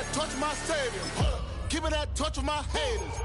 that touch with my savior. Give me that touch with my haters.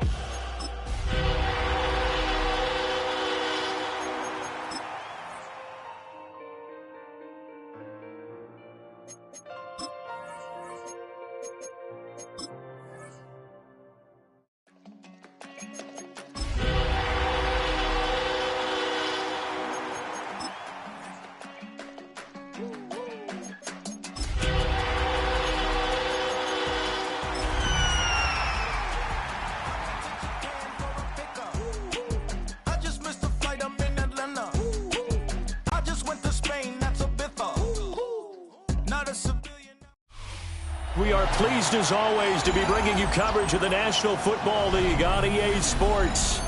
We are pleased, as always, to be bringing you coverage of the National Football League on EA Sports.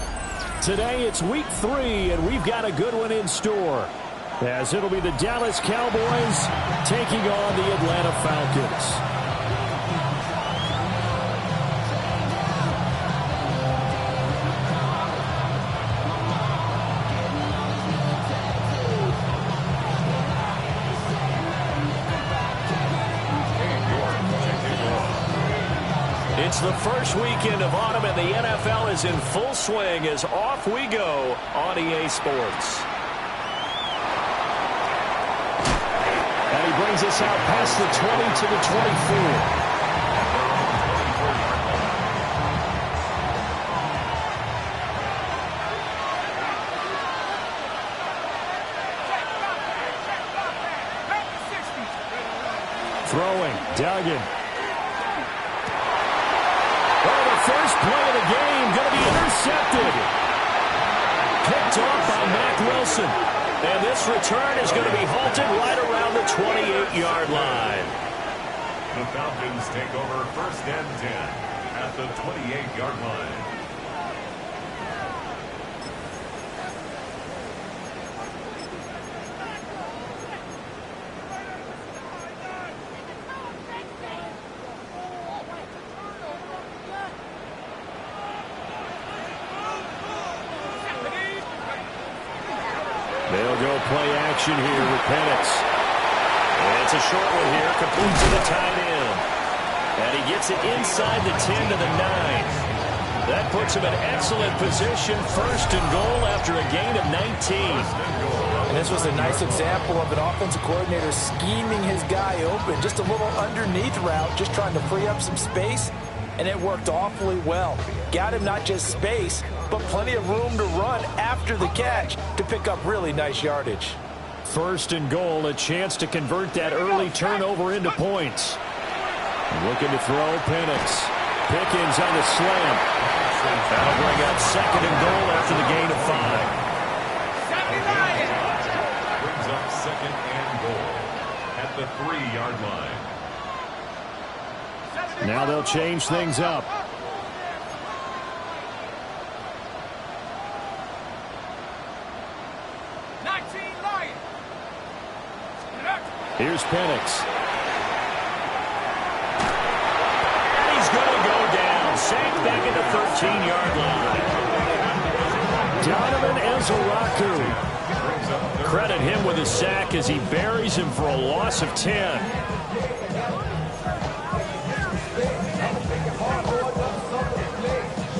Today, it's Week 3, and we've got a good one in store, as it'll be the Dallas Cowboys taking on the Atlanta Falcons. It's the first weekend of autumn, and the NFL is in full swing as off we go on EA Sports. And he brings us out past the 20 to the 24. Throwing, Duggan. First play of the game going to be intercepted. Picked off by Mack Wilson. And this return is going to be halted right around the 28-yard line. The Falcons take over 1st and 10 at the 28-yard line. They'll go play action here with Penix. And it's a short one here, complete to the tight end. And he gets it inside the 10 to the 9. That puts him in excellent position, 1st and goal after a gain of 19. And this was a nice example of an offensive coordinator scheming his guy open. Just a little underneath route, just trying to free up some space. And it worked awfully well. Got him not just space, but plenty of room to run after the catch to pick up really nice yardage. 1st and goal, a chance to convert that early turnover into points. Looking to throw, Penix. Pickens on the slam. That'll bring up 2nd and goal after the gain of 5. Brings up 2nd and goal at the 3-yard line. Now they'll change things up. Here's Penix. And he's going to go down. Sacked back at the 13-yard line. Donovan Ezaraku. Credit him with a sack as he buries him for a loss of 10.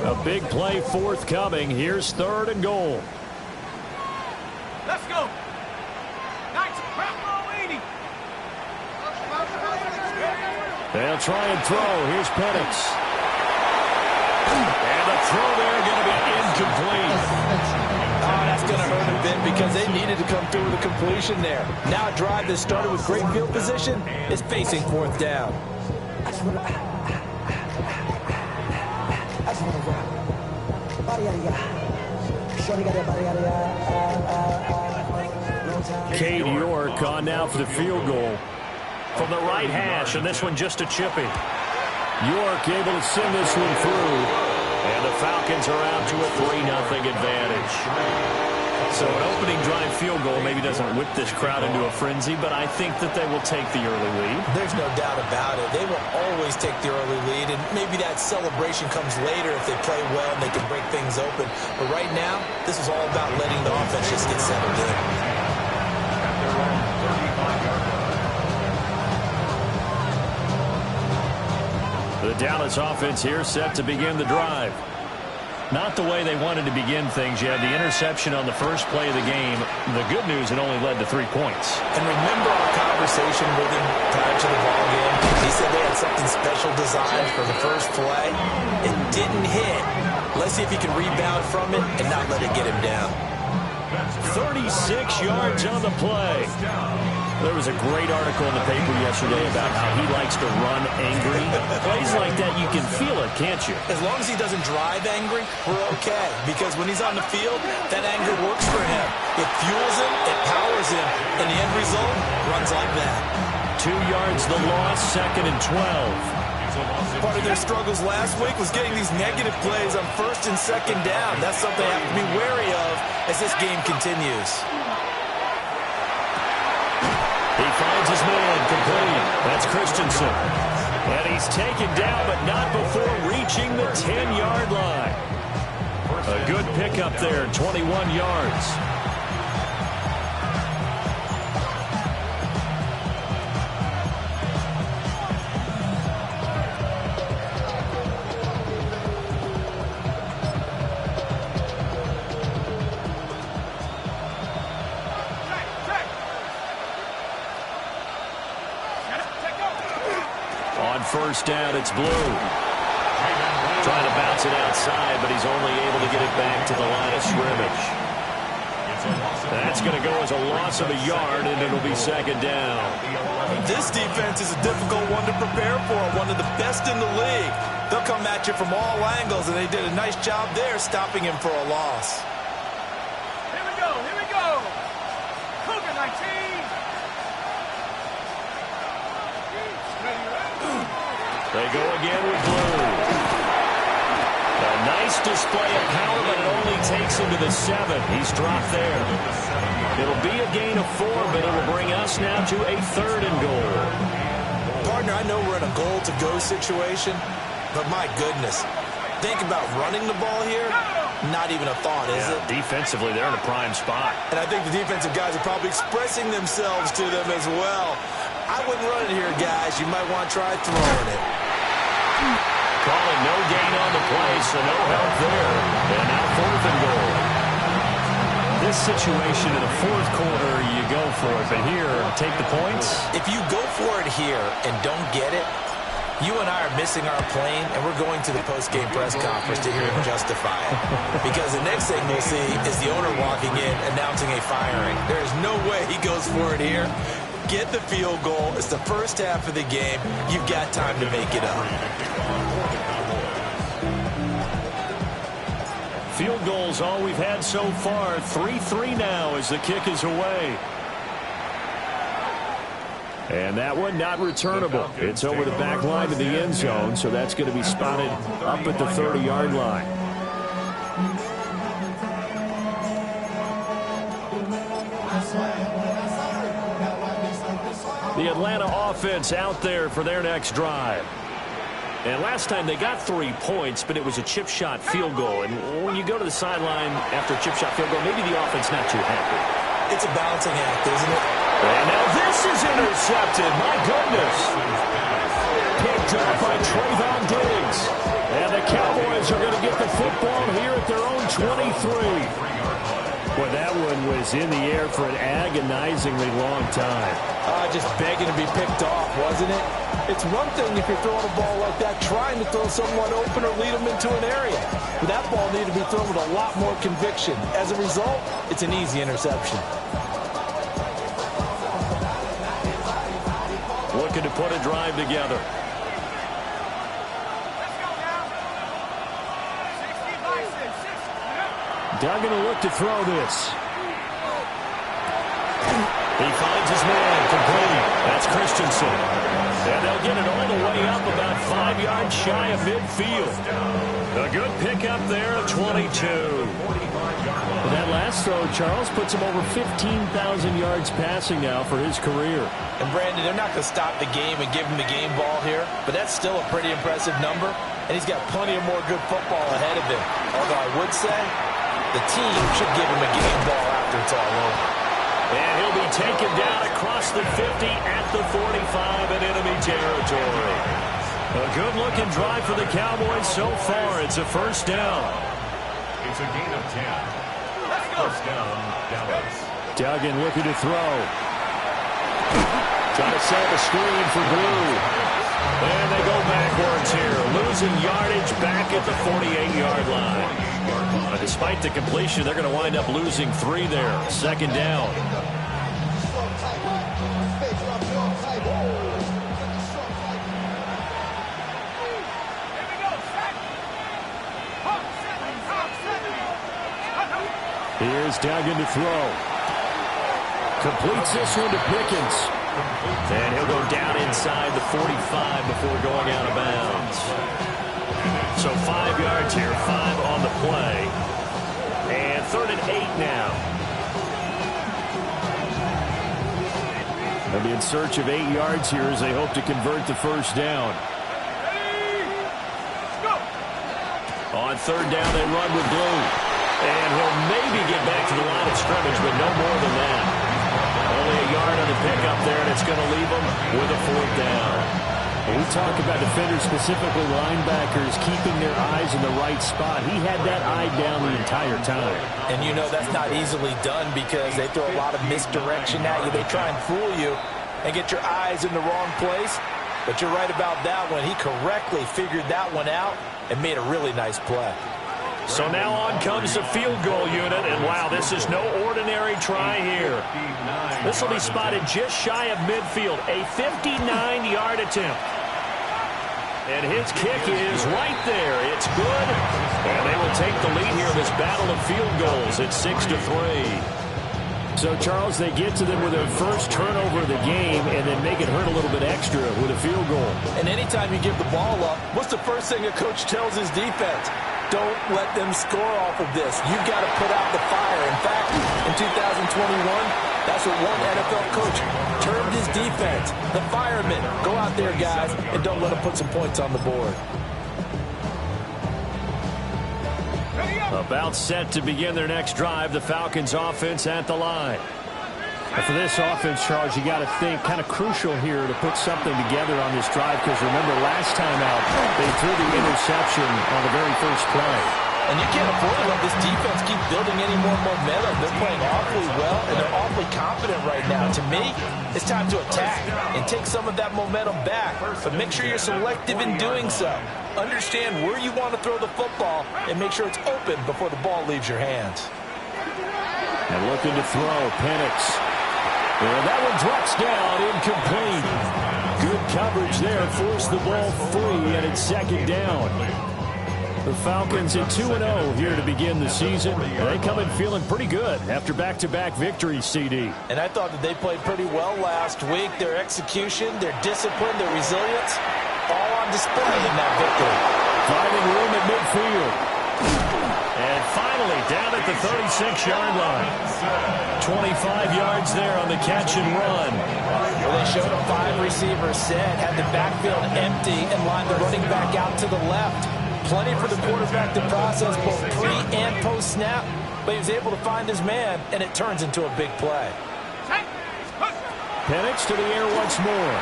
A big play forthcoming. Here's 3rd and goal. Let's go. They'll try and throw. Here's Penix. And the throw there going to be incomplete. Oh, that's going to hurt a bit because they needed to come through with a completion there. Now a drive that started with great field position is facing 4th down. Cade York on now for the field goal from the right hash, and this one just a chipping. York able to send this one through, and the Falcons are out to a 3-0 advantage. So an opening drive field goal maybe doesn't whip this crowd into a frenzy, but I think that they will take the early lead. There's no doubt about it. They will always take the early lead, and maybe that celebration comes later if they play well and they can break things open. But right now, this is all about letting the offense just get settled in. Dallas offense here set to begin the drive. Not the way they wanted to begin things. You had the interception on the first play of the game. The good news, it only led to 3 points. And remember our conversation with him prior to the ball game? He said they had something special designed for the first play. It didn't hit. Let's see if he can rebound from it and not let it get him down. 36 yards on the play. There was a great article in the paper yesterday about how he likes to run angry. Plays like that, you can feel it, can't you? As long as he doesn't drive angry, we're okay. Because when he's on the field, that anger works for him. It fuels him, it powers him, and the end result runs like that. 2 yards the loss, 2nd and 12. Part of their struggles last week was getting these negative plays on 1st and 2nd down. That's something they have to be wary of as this game continues. He finds his man complete. That's Christensen. And he's taken down, but not before reaching the 10-yard line. A good pickup there, 21 yards. First down, it's Blue. Trying to bounce it outside, but he's only able to get it back to the line of scrimmage. That's going to go as a loss of a yard, and it'll be 2nd down. This defense is a difficult one to prepare for, one of the best in the league. They'll come at you from all angles, and they did a nice job there stopping him for a loss. Here we go, here we go. Cougar 19. They go again with Blue. A nice display of power, but it only takes him to the 7. He's dropped there. It'll be a gain of 4, but it will bring us now to a 3rd and goal. Partner, I know we're in a goal-to-go situation, but my goodness. Think about running the ball here. Not even a thought, is it? Defensively, they're in a prime spot. And I think the defensive guys are probably expressing themselves to them as well. I wouldn't run it here, guys. You might want to try throwing it. Calling no gain on the play, so no help there. And now 4th and goal. This situation in the 4th quarter, you go for it. But here, take the points. If you go for it here and don't get it, you and I are missing our plane, and we're going to the post-game press conference to hear him justify it. Because the next thing we'll see is the owner walking in announcing a firing. There's no way he goes for it here. Get the field goal. It's the first half of the game. You've got time to make it up. Field goals all we've had so far. 3-3 now as the kick is away. And that one not returnable. It's over the back line to the end zone, so that's going to be spotted up at the 30-yard line. The Atlanta offense out there for their next drive. And last time they got 3 points, but it was a chip shot field goal. And when you go to the sideline after a chip shot field goal, maybe the offense not too happy. It's a balancing act, isn't it? And now this is intercepted. My goodness. Picked up by Trayvon Diggs. And the Cowboys are going to get the football here at their own 23. Boy, that one was in the air for an agonizingly long time. Just begging to be picked off, wasn't it? It's one thing if you're throwing a ball like that, trying to throw someone open or lead them into an area. But that ball needed to be thrown with a lot more conviction. As a result, it's an easy interception. Looking to put a drive together. Doug going to look to throw this. He finds his man complete. That's Christensen. And they'll get it all the way up about 5 yards shy of midfield. A good pickup there at 22. And that last throw, Charles, puts him over 15,000 yards passing now for his career. And Brandon, they're not going to stop the game and give him the game ball here, but that's still a pretty impressive number, and he's got plenty of more good football ahead of him. Although I would say the team should give him a game ball after it's all over. And he'll be taken down across the 50 at the 45 in enemy territory. A good-looking drive for the Cowboys so far. It's a first down. It's a gain of 10. First down, Dallas. Duggan looking to throw. Trying to set the screen for Blue. And they go backwards here. Losing yardage back at the 48-yard line. Despite the completion, they're going to wind up losing 3 there. Second down. Here's Duggan to throw. Completes this one to Pickens. And he'll go down inside the 45 before going out of bounds. So 5 yards here, 5 on the play. And 3rd and 8 now. They'll be in search of 8 yards here as they hope to convert the first down. On 3rd down, they run with Blue. And he'll maybe get back to the line of scrimmage, but no more than that. Only a yard on the pickup there, and it's going to leave them with a 4th down. When we talk about defenders, specifically linebackers, keeping their eyes in the right spot, he had that eye down the entire time. And you know that's not easily done because they throw a lot of misdirection at you. They try and fool you and get your eyes in the wrong place. But you're right about that one. He correctly figured that one out and made a really nice play. So now on comes the field goal unit, and wow, this is no ordinary try here. This will be spotted just shy of midfield, a 59-yard attempt. And his kick is right there. It's good, and they will take the lead here in this battle of field goals at 6-3. So, Charles, they get to them with their first turnover of the game and then make it hurt a little bit extra with a field goal. And anytime you give the ball up, what's the first thing a coach tells his defense? Don't let them score off of this. You've got to put out the fire. In fact, in 2021, that's what one NFL coach termed his defense. The firemen. Go out there, guys, and don't let them put some points on the board. About set to begin their next drive, the Falcons offense at the line. And for this offense, Charles, you got to think kind of crucial here to put something together on this drive because remember last time out, they threw the interception on the very first play. And you can't afford to let this defense keep building any more momentum. They're playing awfully well, and they're awfully confident right now. To me, it's time to attack and take some of that momentum back. But make sure you're selective in doing so. Understand where you want to throw the football and make sure it's open before the ball leaves your hands. And looking to throw, Penix. And that one drops down, incomplete. Good coverage there, forced the ball free, and it's 2nd down. The Falcons at 2-0 here to begin the season. They come in feeling pretty good after back-to-back victories, CD. And I thought that they played pretty well last week. Their execution, their discipline, their resilience, all on display in that victory. Finding room at midfield. And finally down at the 36-yard line. 25 yards there on the catch and run. Well, they showed a 5 receiver set, had the backfield empty, and lined the running back out to the left. Plenty for the quarterback to process both pre and post snap, but he was able to find his man, and it turns into a big play. Penix to the air once more.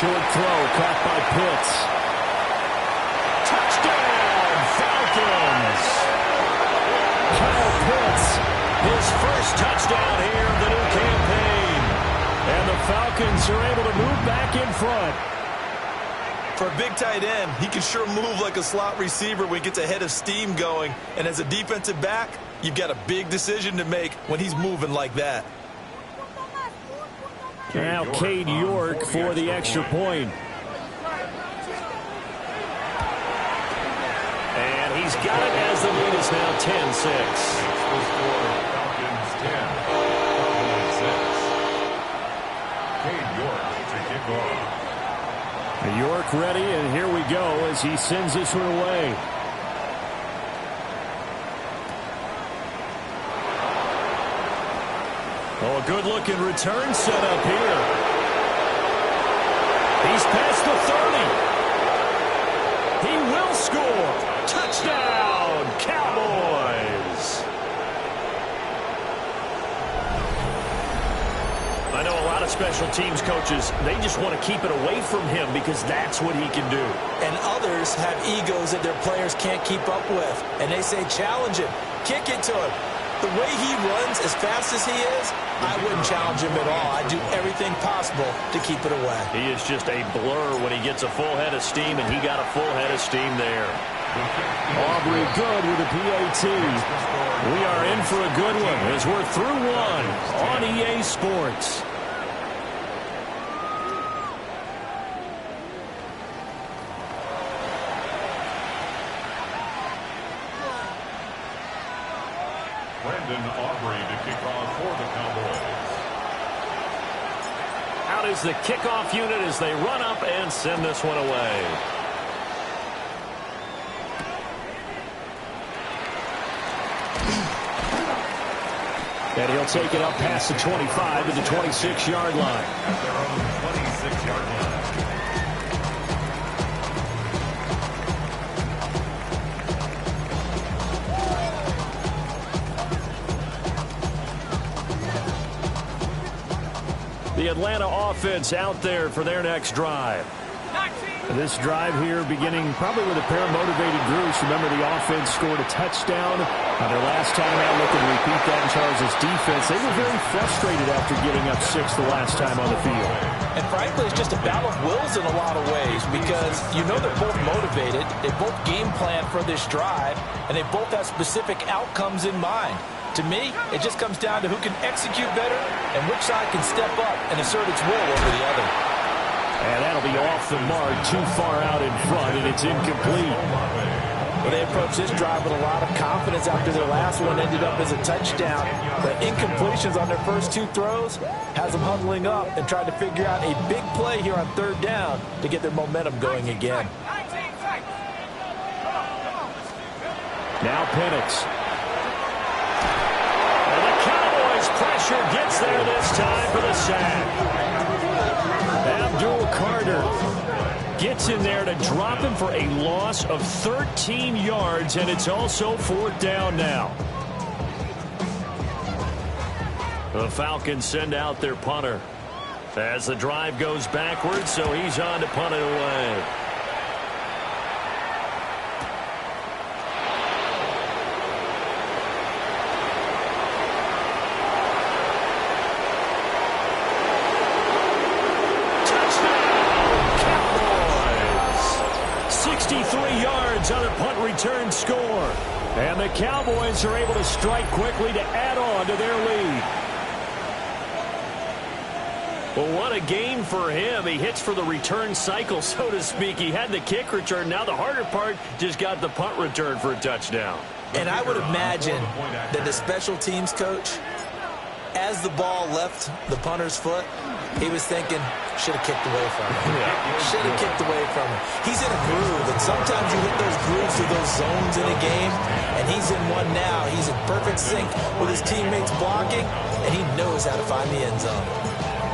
Short throw caught by Pitts. Touchdown, Falcons! Kyle Pitts, his first touchdown here of the new campaign. And the Falcons are able to move back in front. For a big tight end, he can sure move like a slot receiver when he gets a head of steam going. And as a defensive back, you've got a big decision to make when he's moving like that. Now Cade York for the extra point. And he's got it as the lead is now 10-6. Falcons 10, Falcons 6. Cade York to kick off. York ready, and here we go as he sends this one away. Oh, a good-looking return set up here. He's past the 30. He will score. Touchdown, Cowboys. I know a lot of special teams coaches, they just want to keep it away from him because that's what he can do. And others have egos that their players can't keep up with. And they say, challenge him, kick it to him. The way he runs as fast as he is, I wouldn't challenge him at all. I'd do everything possible to keep it away. He is just a blur when he gets a full head of steam, and he got a full head of steam there. Aubrey good with a PAT. We are in for a good one as we're through one on EA Sports. Brandon Aubrey to kick off for the Cowboys. Out is the kickoff unit as they run up and send this one away. And he'll take it up past the 25 to the 26-yard line. At their own 26-yard line. The Atlanta offense out there for their next drive. This drive here beginning probably with a pair of motivated groups. Remember, the offense scored a touchdown on their last time out. Looking to repeat that in Charles' defense. They were very frustrated after giving up 6 the last time on the field. And frankly, it's just a battle of wills in a lot of ways because you know they're both motivated. They both game plan for this drive, and they both have specific outcomes in mind. To me, it just comes down to who can execute better and which side can step up and assert its will over the other. And that'll be off the mark, too far out in front, and it's incomplete. Well, they approached this drive with a lot of confidence after their last one ended up as a touchdown. The incompletions on their first 2 throws has them huddling up and trying to figure out a big play here on 3rd down to get their momentum going again. Now Penix. And the Cowboys pressure gets there this time for the sack. Abdul Carter gets in there to drop him for a loss of 13 yards, and it's also 4th down now. The Falcons send out their punter as the drive goes backwards, so he's on to punt it away. On a punt return score. And the Cowboys are able to strike quickly to add on to their lead. Well, what a game for him. He hits for the return cycle, so to speak. He had the kick return. Now the harder part, just got the punt return for a touchdown. And I would imagine that the special teams coach, as the ball left the punter's foot, he was thinking, should have kicked away from him. Should have kicked away from him. He's in a groove, and sometimes you hit those grooves through those zones in a game, and he's in one now. He's in perfect sync with his teammates blocking, and he knows how to find the end zone.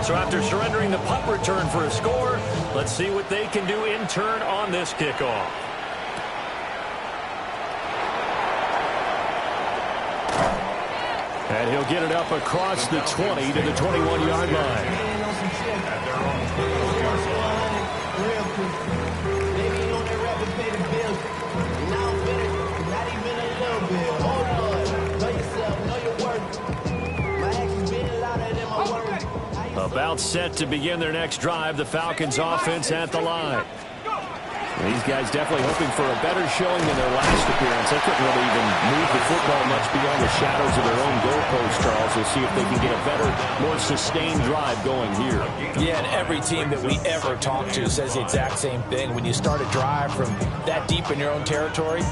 So after surrendering the punt return for a score, let's see what they can do in turn on this kickoff. And he'll get it up across the 20 to the 21-yard line. About set to begin their next drive, the Falcons offense at the line. These guys definitely hoping for a better showing than their last appearance. They couldn't really even move the football much beyond the shadows of their own goalpost, Charles. We'll see if they can get a better, more sustained drive going here. Yeah, and every team that we ever talk to says the exact same thing. When you start a drive from that deep in your own territory,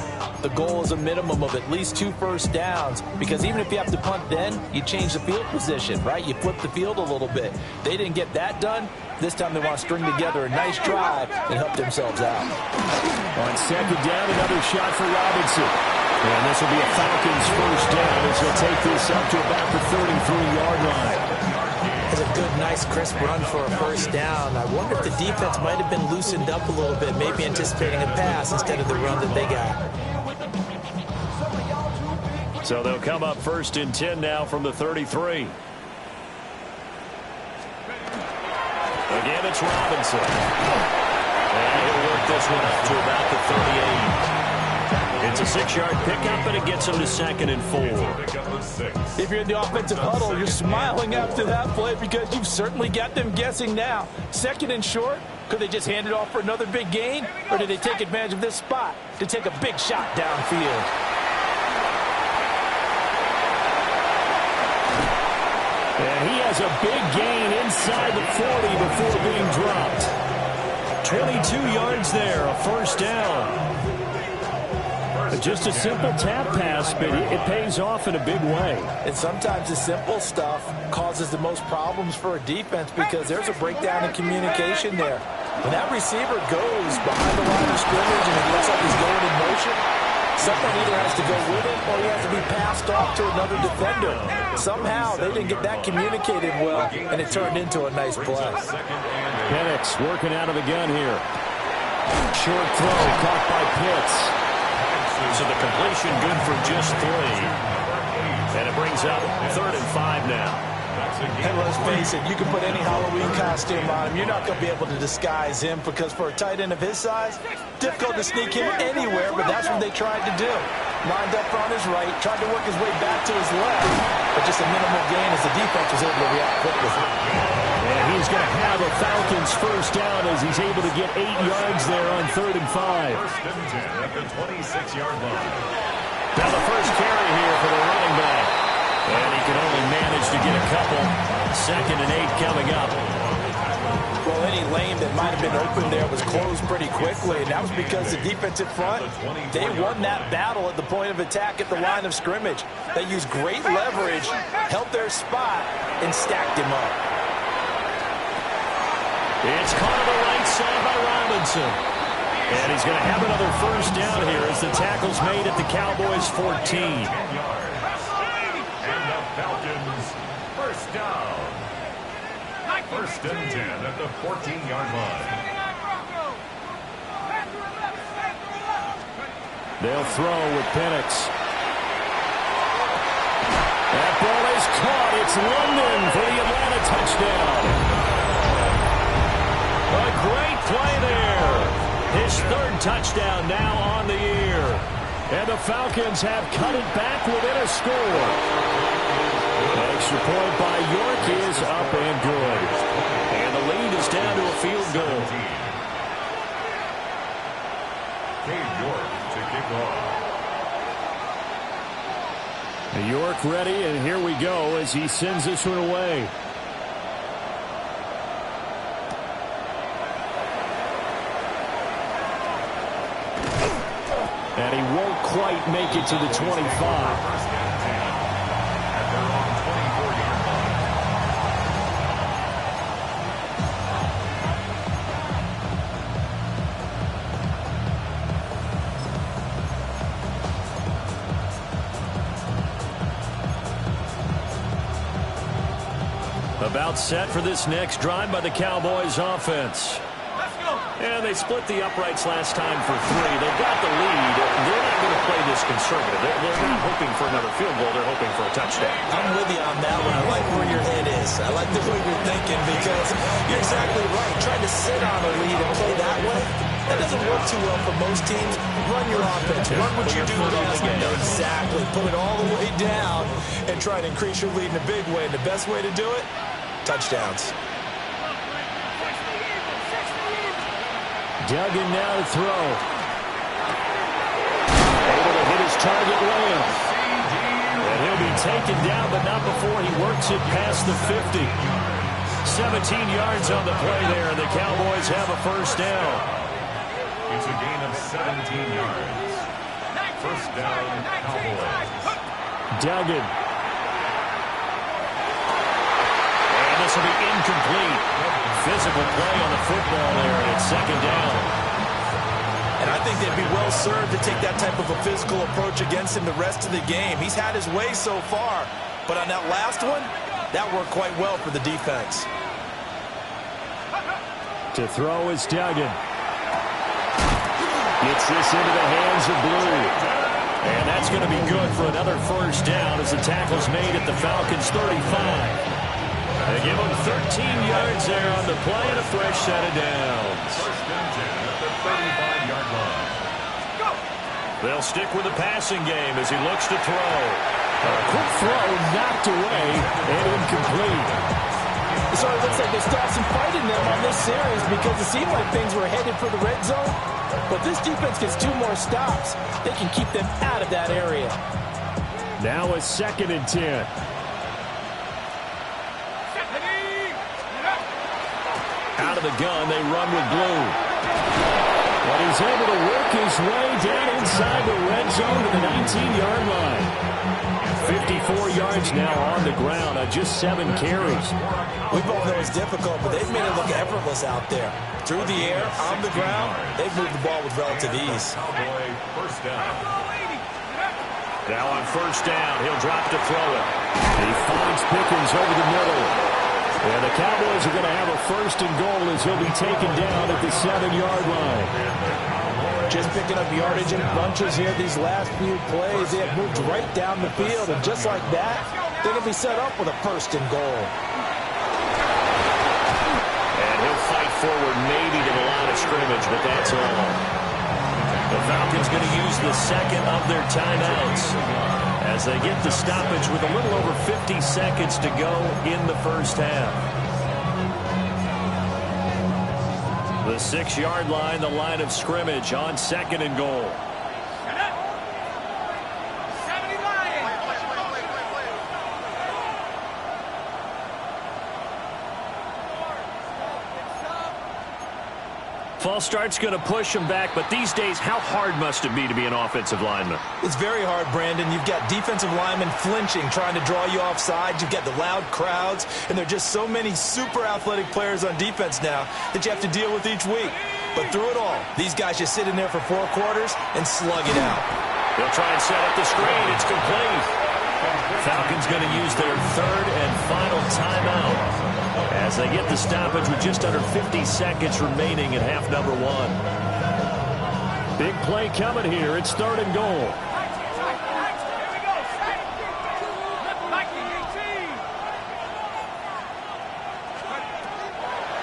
the goal is a minimum of at least 2 first downs, because even if you have to punt then, you change the field position, right? You flip the field a little bit. They didn't get that done. This time they want to string together a nice drive and help themselves out. On 2nd down, another shot for Robinson. And this will be a Falcons first down as they'll take this up to about the 33-yard line. It's a good, nice, crisp run for a first down. I wonder if the defense might have been loosened up a little bit, maybe anticipating a pass instead of the run that they got. So they'll come up 1st and 10 now from the 33. Again, it's Robinson. And he'll work this one up to about the 38. It's a 6-yard pickup, and it gets him to 2nd and 4. If you're in the offensive huddle, you're smiling after that play because you've certainly got them guessing now. 2nd and short, could they just hand it off for another big gain? Or did they take advantage of this spot to take a big shot downfield? And he has a big gain inside the 40 before being dropped. 22 yards there, a first down. Just a simple tap pass, but it pays off in a big way. And sometimes the simple stuff causes the most problems for a defense because there's a breakdown in communication there. When that receiver goes behind the line of scrimmage and it looks like he's going in motion, someone either has to go with it or he has to be passed off to another defender. Somehow they didn't get that communicated well, and it turned into a nice play. Penix working out of the gun here. Short throw caught by Pitts. So the completion good for just 3. And it brings up 3rd and 5 now. And let's face it, you can put any Halloween costume on him. You're not going to be able to disguise him because for a tight end of his size, difficult to sneak him anywhere, but that's what they tried to do. Lined up on his right, tried to work his way back to his left, but just a minimal gain as the defense was able to react quickly. And he's going to have a Falcons first down as he's able to get 8 yards there on 3rd and 5. First and 10 at the 26-yard line. Now the first carry here for the running back. And he can only manage to get a couple. 2nd and 8 coming up. Well, any lane that might have been open there was closed pretty quickly, and that was because the defensive front, they won that battle at the point of attack at the line of scrimmage. They used great leverage, held their spot, and stacked him up. It's caught on the right side by Robinson. And he's going to have another first down here as the tackle's made at the Cowboys 14. Falcons, first down. 1st and 10 at the 14-yard line. They'll throw with Penix. That ball is caught. It's London for the Atlanta touchdown. A great play there. His 3rd touchdown now on the year. And the Falcons have cut it back within a score. Extra point by York is up and good. And the lead is down to a field goal. Cade York to kick off. York ready, and here we go as he sends this one away. And he won't quite make it to the 25. About set for this next drive by the Cowboys offense. And they split the uprights last time for 3. They've got the lead. They're not going to play this conservative. They're not hoping for another field goal. They're hoping for a touchdown. I'm with you on that one. I like where your head is. I like the way you're thinking because you're exactly right. Trying to sit on a lead and play that way, that doesn't work too well for most teams. Run your offense. Run what you do best. Exactly. Put it all the way down and try to increase your lead in a big way. And the best way to do it, touchdowns. Duggan now to throw. Able to hit his target Lamb. And he'll be taken down, but not before he works it past the 50. 17 yards on the play there, and the Cowboys have a first down. It's a gain of 17 yards. First down, Cowboys. Duggan. And this will be incomplete. Physical play on the football there, and it's 2nd down. And I think they'd be well served to take that type of a physical approach against him the rest of the game. He's had his way so far, but on that last one, that worked quite well for the defense. To throw is Duggan. Gets this into the hands of Blue. And that's going to be good for another first down as the tackle's made at the Falcons 35. They give him 13 yards there on the play and a fresh set of downs. First and 10 at the 35-yard line. They'll stick with the passing game as he looks to throw. A quick throw knocked away and incomplete. So it looks like they stopped some fight in them on this series because it seemed like things were headed for the red zone. But this defense gets 2 more stops. They can keep them out of that area. Now a 2nd and 10. Out of the gun, they run with Blue. But he's able to work his way down inside the red zone to the 19-yard line. 54 yards now on the ground on just 7 carries. We both know it's difficult, but they've made it look effortless out there. Through the air, on the ground, they've moved the ball with relative ease. Cowboy first down. Now on first down, he'll drop to throw it. He finds Pickens over the middle. And the Cowboys are going to have a 1st and goal as he'll be taken down at the 7-yard line. Just picking up yardage in bunches here these last few plays. They have moved right down the field, and just like that, they're going to be set up with a 1st and goal. And he'll fight forward maybe to the line of scrimmage, but that's all. The Falcons going to use the 2nd of their timeouts as they get the stoppage with a little over 50 seconds to go in the first half. The 6-yard line, the line of scrimmage on 2nd and goal. False start's going to push him back, but these days, how hard must it be to be an offensive lineman? It's very hard, Brandon. You've got defensive linemen flinching, trying to draw you off sides. You've got the loud crowds, and there are just so many super athletic players on defense now that you have to deal with each week. But through it all, these guys just sit in there for 4 quarters and slug it out. They'll try and set up the screen. It's complete. Falcons going to use their 3rd and final timeout as they get the stoppage with just under 50 seconds remaining in half number 1. Big play coming here. It's 3rd and goal.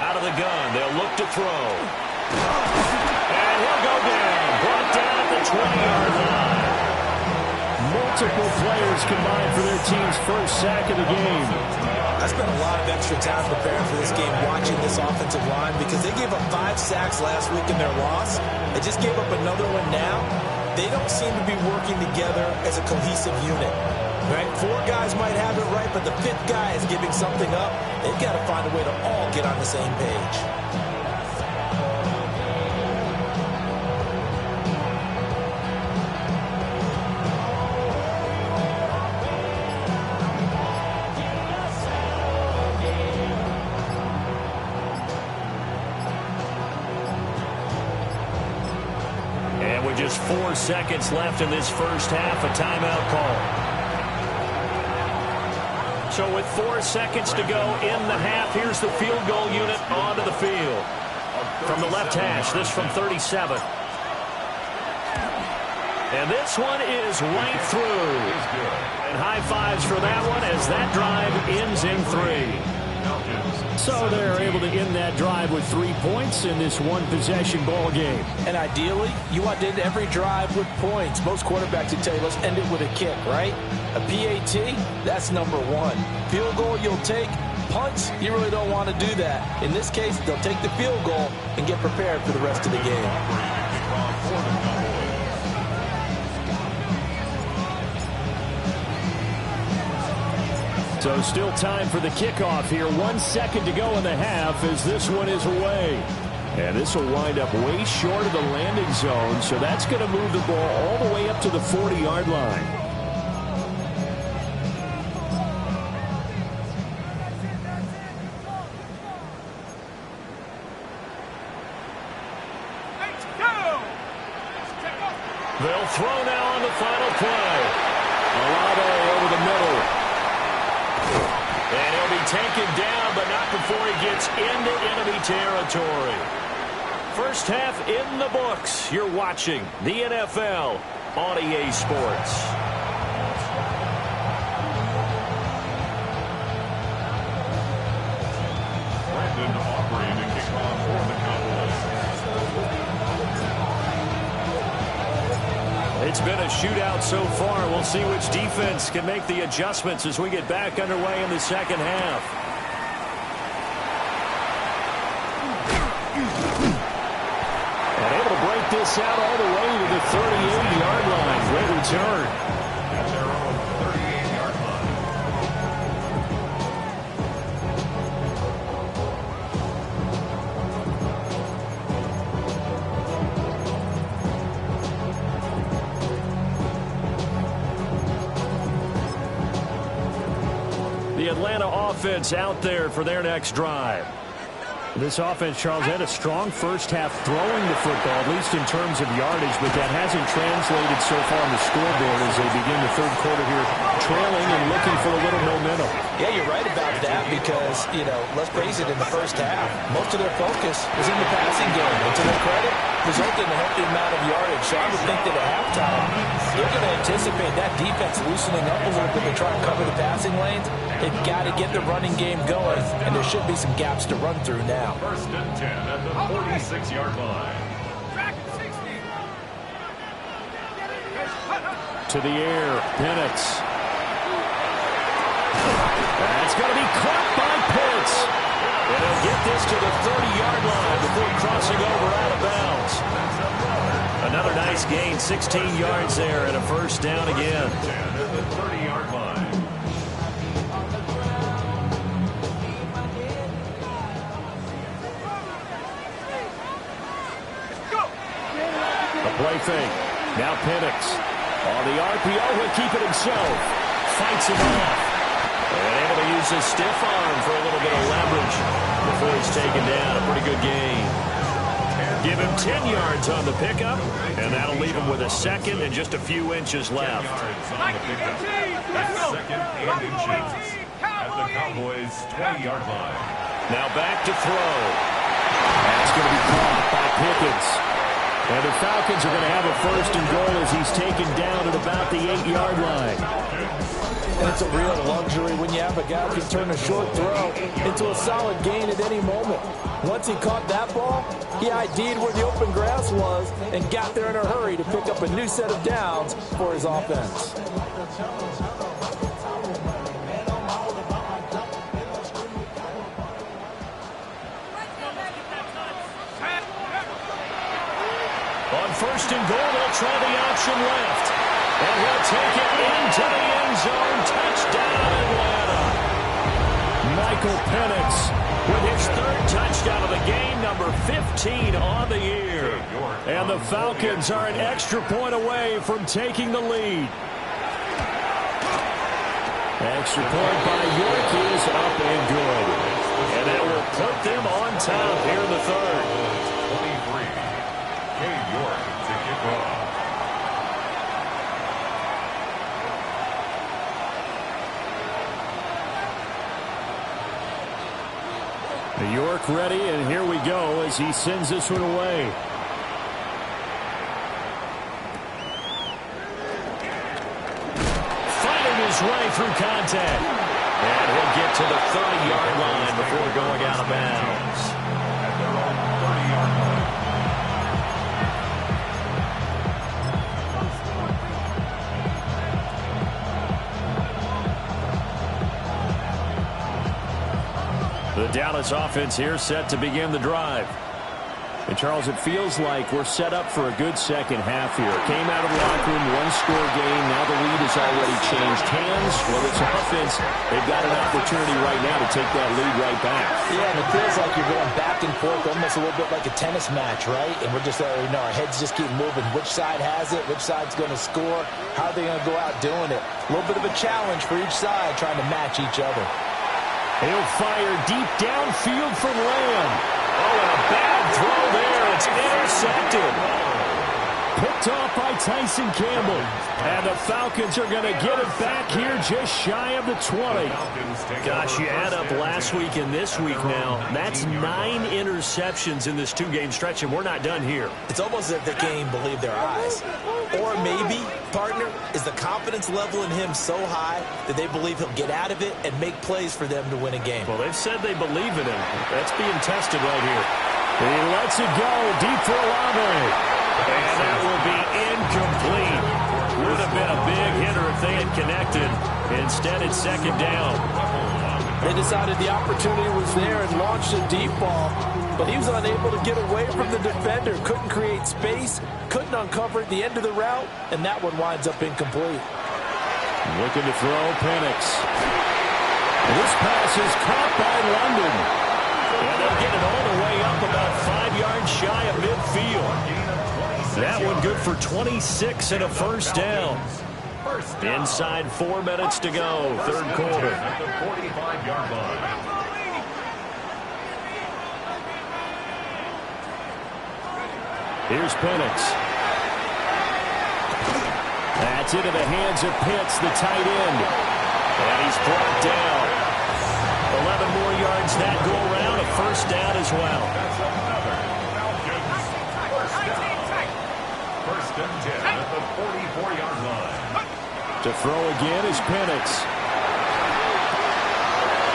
Out of the gun. They'll look to throw. And he'll go down. Brought down at the 20-yard line. Multiple players combined for their team's 1st sack of the game. I spent a lot of extra time preparing for this game watching this offensive line because they gave up 5 sacks last week in their loss. They just gave up another one now. They don't seem to be working together as a cohesive unit. Right? 4 guys might have it right, but the 5th guy is giving something up. They've got to find a way to all get on the same page. Just 4 seconds left in this first half, a timeout call. So with 4 seconds to go in the half, here's the field goal unit onto the field. From the left hash, this from 37. And this one is right through. And high fives for that one as that drive ends in 3. So they're able to end that drive with 3 points in this 1-possession ball game. And ideally, you want to end every drive with points. Most quarterbacks would tell you, let's end it with a kick, right? A PAT, that's number 1. Field goal you'll take. Punts, you really don't want to do that. In this case, they'll take the field goal and get prepared for the rest of the game. So still time for the kickoff here. 1 second to go in the half as this one is away. And this will wind up way short of the landing zone, so that's going to move the ball all the way up to the 40-yard line. They'll throw now on the final play. Olave over the middle. And he'll be taken down, but not before he gets into enemy territory. First half in the books. You're watching the NFL on EA Sports. Preston offering to kick off for the Cowboys. It's been a shootout so far. We'll see which defense can make the adjustments as we get back underway in the second half. And able to break this out all the way to the 38-yard line. Great return. At their own 38-yard line. The Atlanta offense out there for their next drive. This offense, Charles, had a strong first half throwing the football, at least in terms of yardage, but that hasn't translated so far on the scoreboard as they begin the third quarter here, trailing and looking for a little momentum. Yeah, you're right about that because, let's face it, in the first half, most of their focus was in the passing game. And to their credit, resulted in a healthy amount of yardage. So I would think that at halftime, they're going to anticipate that defense loosening up a little bit to try and cover the passing lanes. They've got to get the running game going, and there should be some gaps to run through now. First and 10 at the 46-yard line. To the air, Penix. That's going to be caught by Pitts. And he'll get this to the 30-yard line before crossing over out of bounds. Another nice gain, 16 yards there, and a first down again. 10 at the 30-yard line. Play fake. Now Penix. On the RPO, he'll keep it himself. Fights him off. And able to use his stiff arm for a little bit of leverage before he's taken down. A pretty good gain. Give him 10 yards on the pickup, and that'll leave him with a second and just a few inches left. 10 yards on the pickup. That's second and inches at the Cowboys' 20-yard line. Now back to throw. That's going to be caught by Pickens. And the Falcons are going to have a first and goal as he's taken down at about the 8-yard line. And it's a real luxury when you have a guy who can turn a short throw into a solid gain at any moment. Once he caught that ball, he ID'd where the open grass was and got there in a hurry to pick up a new set of downs for his offense. On first and goal, they'll try the option left. And he'll take it into the end zone. Touchdown, Atlanta. Michael Penix with his third touchdown of the game, number 15 on the year. And the Falcons are an extra point away from taking the lead. Extra point by York is up and good. And that will put them on top here in the third. 23. York to kick off. York ready, and here we go as he sends this one away. Fighting his way through contact. And he'll get to the 30-yard line before going out of bounds. At their own 30-yard line. The Dallas offense here set to begin the drive. And, Charles, it feels like we're set up for a good second half here. Came out of the locker room, one-score game. Now the lead has already changed hands. Well, it's offense. They've got an opportunity right now to take that lead right back. Yeah, and it feels like you're going back and forth, almost a little bit like a tennis match, right? And we're just, our heads just keep moving. Which side has it? Which side's going to score? How are they going to go out doing it? A little bit of a challenge for each side trying to match each other. He'll fire deep downfield from Lamb. Oh, and a bad throw there. It's intercepted. Picked off by Tyson Campbell. And the Falcons are going to get it back here just shy of the 20. Gosh, you add up last week and this week now. That's 9 interceptions in this two-game stretch, and we're not done here. It's almost as if they can't even believe their eyes. Or maybe partner, is the confidence level in him so high that they believe he'll get out of it and make plays for them to win a game. Well, they've said they believe in him. That's being tested right here. He lets it go deep for Olave. And that will be incomplete. Would have been a big hitter if they had connected. Instead, it's second down. They decided the opportunity was there and launched a deep ball, but he was unable to get away from the defender. Couldn't create space, couldn't uncover at the end of the route, and that one winds up incomplete. Looking to throw, Penix. This pass is caught by London. And they'll get it all the way up about 5 yards shy of midfield. That one good for 26 and a first down. Inside 4 minutes to go, third quarter. At the 45-yard line. Here's Penix. That's into the hands of Pitts, the tight end. And he's brought down. 11 more yards that go around, a first down as well. That's another Falcons first down. First and 10 at the 44-yard line. To throw again is Penix.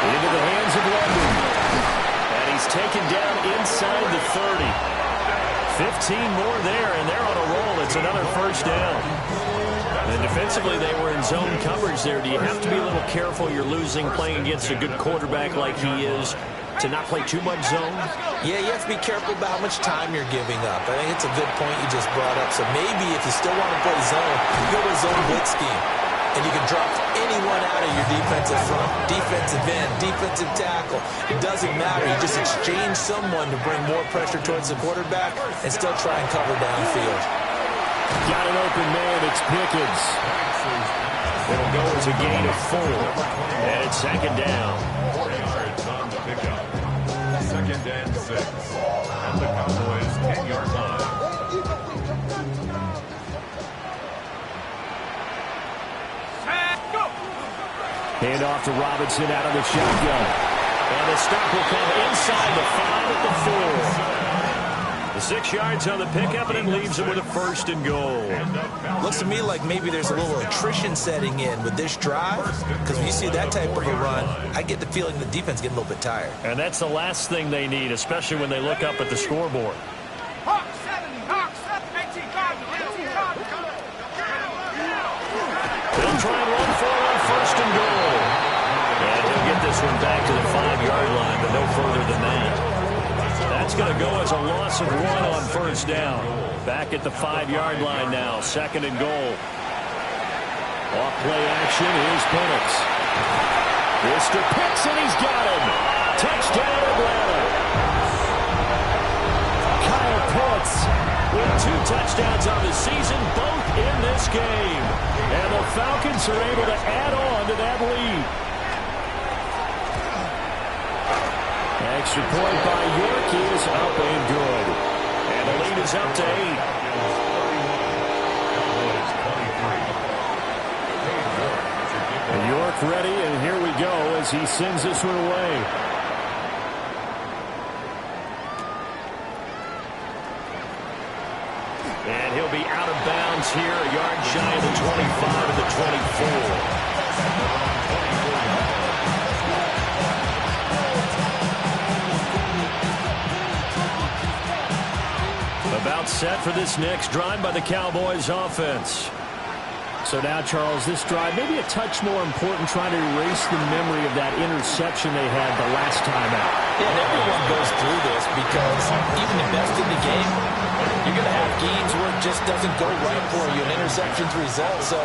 Into the hands of London. And he's taken down inside the 30. 15 more there, and they're on a roll. It's another first down. And defensively, they were in zone coverage there. Do you have to be a little careful? You're losing playing against a good quarterback like he is to not play too much zone? Yeah, you have to be careful about how much time you're giving up. I think it's a good point you just brought up. So maybe if you still want to play zone, you go to a zone blitz scheme. And you can drop anyone out of your defensive front, defensive end, defensive tackle. It doesn't matter. You just exchange someone to bring more pressure towards the quarterback and still try and cover downfield. Got an open man. It's Pickens. It'll go as a gain of 4. And it's second down. 4 yards on the pickup. Second and 6. At the Cowboys' 10-yard line. Hand off to Robinson out of the shotgun. And the stop will come inside the 5 at the 4. The 6 yards on the pickup, and it leaves him with a first and goal. Looks to me like maybe there's a little attrition setting in with this drive, because when you see that type of a run, I get the feeling the defense getting a little bit tired. And that's the last thing they need, especially when they look up at the scoreboard. Hawk 70, Hawk 18 guard, 18 guard. They'll try and run for it on first and goal. And he'll get this one back to the 5-yard line, but no further than that. That's going to go as a loss of 1 on first down. Back at the 5-yard line now, second and goal. Off play action, here's Penix. Mr. Pitts, and he's got him. Touchdown, Atlanta. Kyle Pitts with 2 touchdowns on the season, both in this game. And the Falcons are able to add on to that lead. Extra point by York is up and good. And the lead is up to 8. And York ready, and here we go as he sends this one away. And he'll be out of bounds here, a yard shy of the 25 and the 24. About set for this next drive by the Cowboys offense. So now, Charles, this drive maybe a touch more important, trying to erase the memory of that interception they had the last time out. Yeah, and everyone goes through this because even the best in the game, you're going to have games where it just doesn't go right for you, and interceptions result. So,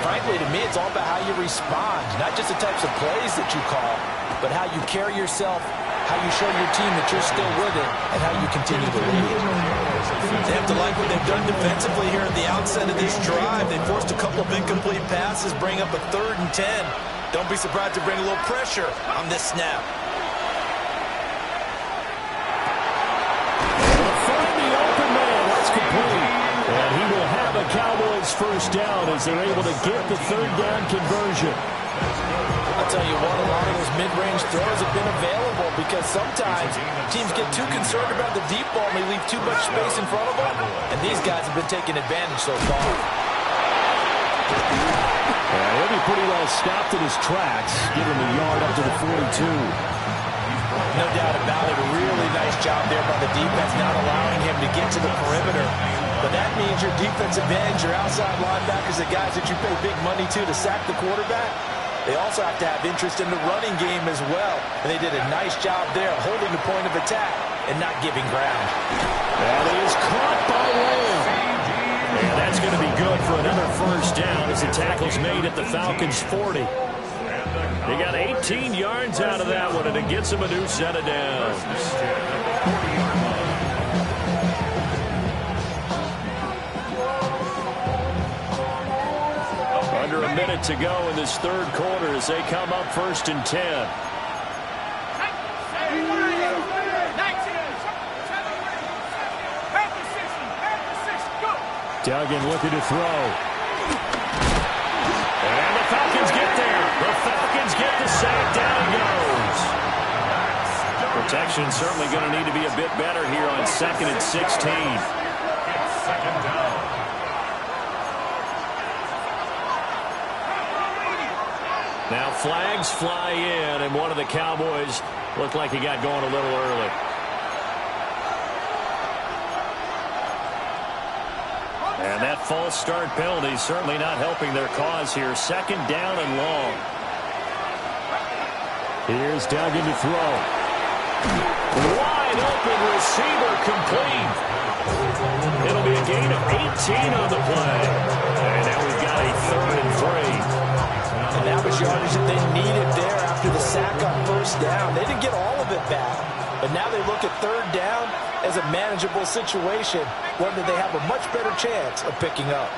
frankly, to me, it's all about how you respond, not just the types of plays that you call, but how you carry yourself, how you show your team that you're still with it, and how you continue to lead. They have to like what they've done defensively here at the outset of this drive. They forced a couple of incomplete passes, bring up a 3rd and 10. Don't be surprised to bring a little pressure on this snap. Find the open man. That's complete. And he will have a Cowboys first down as they're able to get the 3rd down conversion. I'll tell you what, a lot of those mid-range throws have been available because sometimes teams get too concerned about the deep ball and they leave too much space in front of them, and these guys have been taking advantage so far. He'll be pretty well stopped in his tracks, giving him a yard up to the 42. No doubt about it. A really nice job there by the defense, not allowing him to get to the perimeter. But that means your defensive ends, your outside linebackers, the guys that you pay big money to sack the quarterback, they also have to have interest in the running game as well. And they did a nice job there holding the point of attack and not giving ground. That is caught by Lamb. And that's going to be good for another first down as the tackle's made at the Falcons' 40. They got 18 yards out of that one, and it gets them a new set of downs. Under a minute to go in this third quarter as they come up 1st and 10. Duggan looking to throw. And the Falcons get there. The Falcons get the sack. Down he goes. Protection certainly going to need to be a bit better here on 2nd and 16. It's 2nd down. Now flags fly in, and one of the Cowboys looked like he got going a little early. And that false start penalty certainly not helping their cause here. 2nd down and long. Here's Duggan to throw. Wide open receiver complete. It'll be a gain of 18 on the play. And now we've got a 3rd and 3. And that was yardage that they needed there after the sack on 1st down. They didn't get all of it back, but now they look at 3rd down as a manageable situation, one that they have a much better chance of picking up.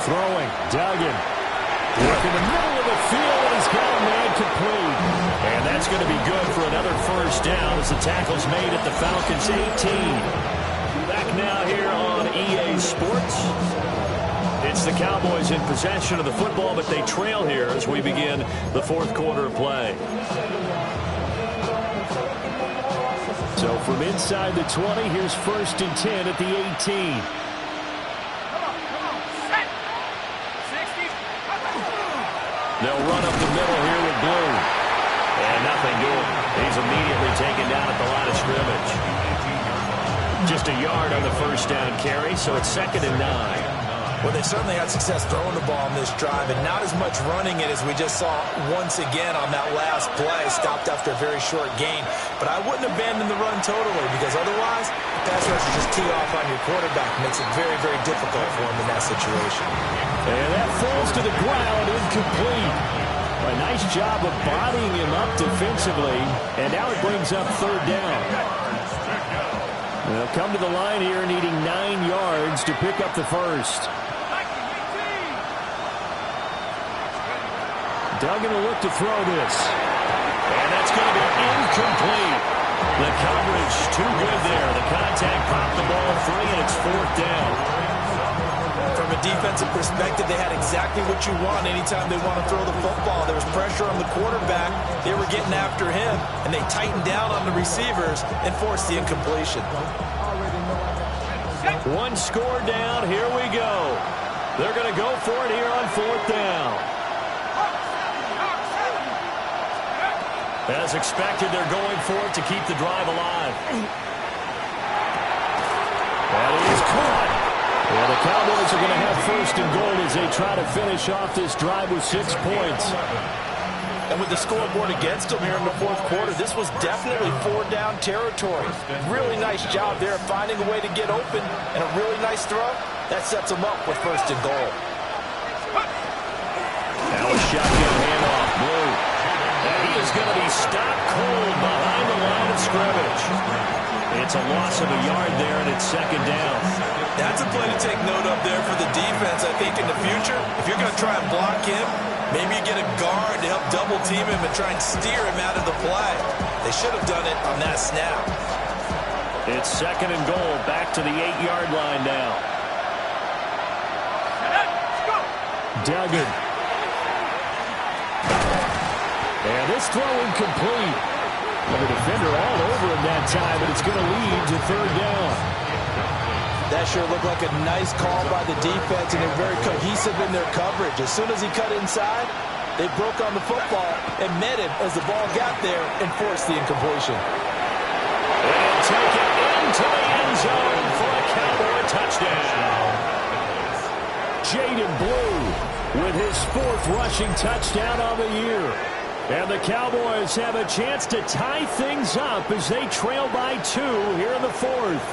Throwing, Duggan. Look in the middle of the field, and he's got a man complete. And that's going to be good for another first down as the tackle's made at the Falcons' 18. Back now here on EA Sports. It's the Cowboys in possession of the football, but they trail here as we begin the 4th quarter of play. So from inside the 20, here's 1st and 10 at the 18. They'll run up the middle here with Blue. And nothing doing. He's immediately taken down at the line of scrimmage. Just a yard on the first down carry, so it's 2nd and 9. Well, they certainly had success throwing the ball on this drive, and not as much running it as we just saw once again on that last play. Stopped after a very short gain. But I wouldn't abandon the run totally, because otherwise, the pass rush will just tee off on your quarterback. Makes it very, very difficult for him in that situation. And that falls to the ground, incomplete. A nice job of bodying him up defensively, and now it brings up 3rd down. They'll come to the line here needing 9 yards to pick up the first. Duggan will look to throw this. And that's going to be incomplete. The coverage too good there. The contact popped the ball free, and it's 4th down. From a defensive perspective, they had exactly what you want anytime they want to throw the football. There was pressure on the quarterback. They were getting after him, and they tightened down on the receivers and forced the incompletion. One score down. Here we go. They're going to go for it here on 4th down. As expected, they're going for it to keep the drive alive. That is caught. Well, the Cowboys are going to have 1st and goal as they try to finish off this drive with 6 points. And with the scoreboard against them here in the 4th quarter, this was definitely 4-down territory. Really nice job there finding a way to get open, and a really nice throw. That sets them up with 1st and goal. Now a shotgun handoff, Blue. And he is going to be stopped cold behind the line of scrimmage. It's a loss of a yard there, and it's 2nd down. That's a play to take note of there for the defense. I think in the future, if you're going to try and block him, maybe you get a guard to help double team him and try and steer him out of the play. They should have done it on that snap. It's 2nd and goal, back to the 8-yard line now. Duggan. And this throw incomplete. And the defender all over him that time, but it's going to lead to 3rd down. That sure looked like a nice call by the defense, and they're very cohesive in their coverage. As soon as he cut inside, they broke on the football and met him as the ball got there and forced the incompletion. They'll take it into the end zone for a Cowboy touchdown. Jaden Blue with his 4th rushing touchdown of the year. And the Cowboys have a chance to tie things up as they trail by 2 here in the 4th.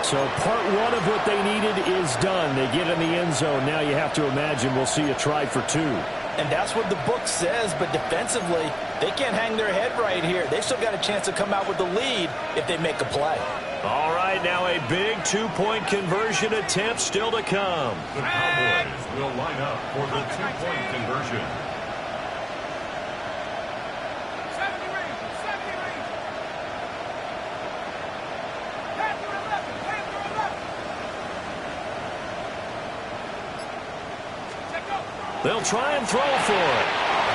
So part 1 of what they needed is done. They get in the end zone. Now you have to imagine we'll see a try for 2. And that's what the book says, but defensively, they can't hang their head right here. They've still got a chance to come out with the lead if they make a play. All right, now a big 2-point conversion attempt still to come. The Cowboys will line up for the 2-point conversion. They'll try and throw for it.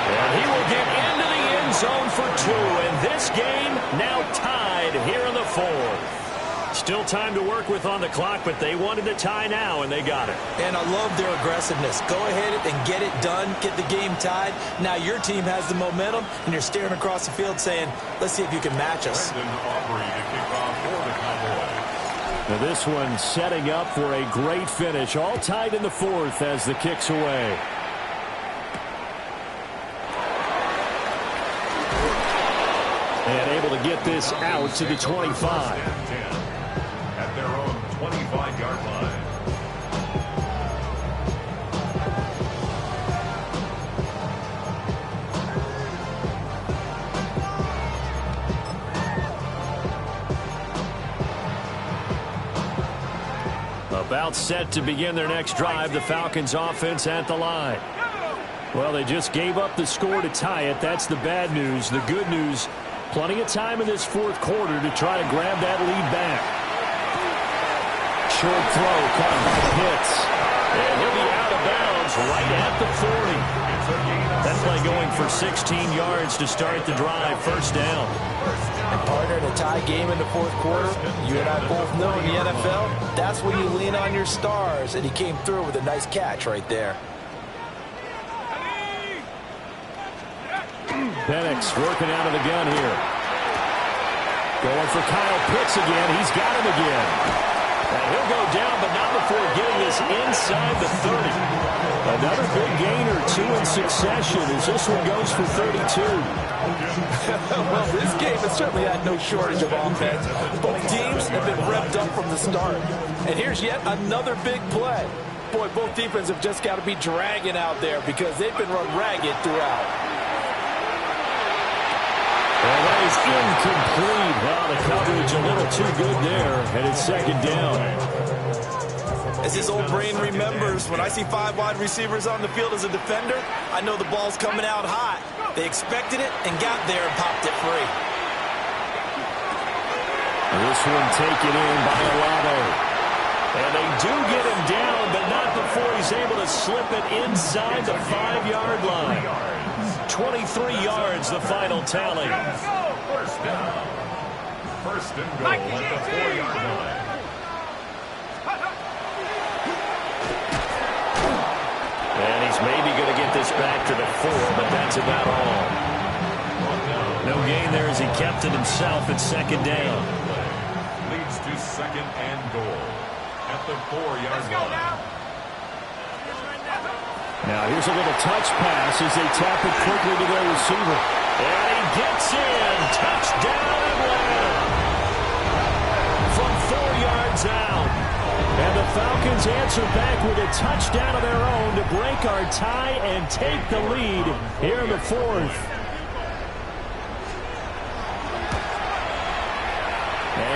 And he will get into the end zone for 2. And this game now tied here in the 4th. Still time to work with on the clock, but they wanted to tie now, and they got it. And I love their aggressiveness. Go ahead and get it done, get the game tied. Now your team has the momentum, and you're staring across the field saying, let's see if you can match us. Now this one setting up for a great finish. All tied in the 4th as the kick's away. And able to get this out to the 25. At their own 25-yard line. About set to begin their next drive, the Falcons offense at the line. Well, they just gave up the score to tie it. That's the bad news. The good news, plenty of time in this 4th quarter to try to grab that lead back. Short throw caught by Pitts. And he'll be out of bounds right at the 40. That play going for 16 yards to start the drive. First down. And partner, in a tie game in the 4th quarter, you and I both know in the NFL, that's when you lean on your stars. And he came through with a nice catch right there. Penix working out of the gun here. Going for Kyle Pitts again. He's got him again. And he'll go down, but not before getting this inside the 30. Another big gain or 2 in succession as this one goes for 32. Well, this game has certainly had no shortage of offense. Both teams have been revved up from the start. And here's yet another big play. Boy, both defenses have just got to be dragging out there because they've been run ragged throughout. Well, that is incomplete. Well, the coverage a little too good there, and it's 2nd down. As his old brain remembers, when I see 5 wide receivers on the field as a defender, I know the ball's coming out hot. They expected it and got there and popped it free. This one taken in by Olave. And they do get him down, but not before he's able to slip it inside the 5-yard line. 23 yards, the final tally. First down. First and goal at the 4-yard line. And he's maybe going to get this back to the 4, but that's about all. No gain there as he kept it himself at 2nd down. Leads to 2nd and goal at the 4-yard line. Now here's a little touch pass as they tap it quickly to their receiver. And he gets in. Touchdown Atlanta. From 4 yards out. And the Falcons answer back with a touchdown of their own to break our tie and take the lead here in the 4th.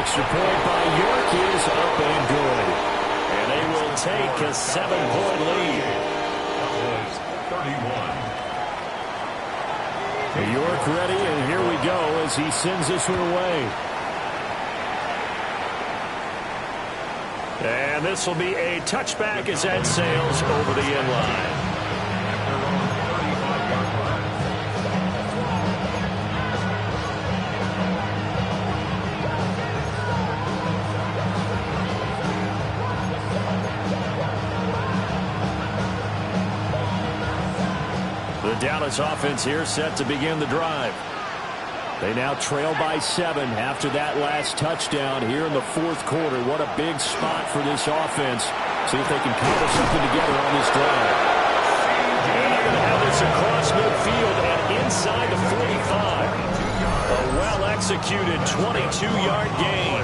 Extra point by York is up and good. And they will take a 7-point lead. 31. York ready, and here we go as he sends this one away. And this will be a touchback as that sails over the end line. The Dallas offense here set to begin the drive. They now trail by 7 after that last touchdown here in the fourth quarter. What a big spot for this offense. See if they can cobble something together on this drive. And they're going to have this across midfield and inside the 45. A well-executed 22-yard gain.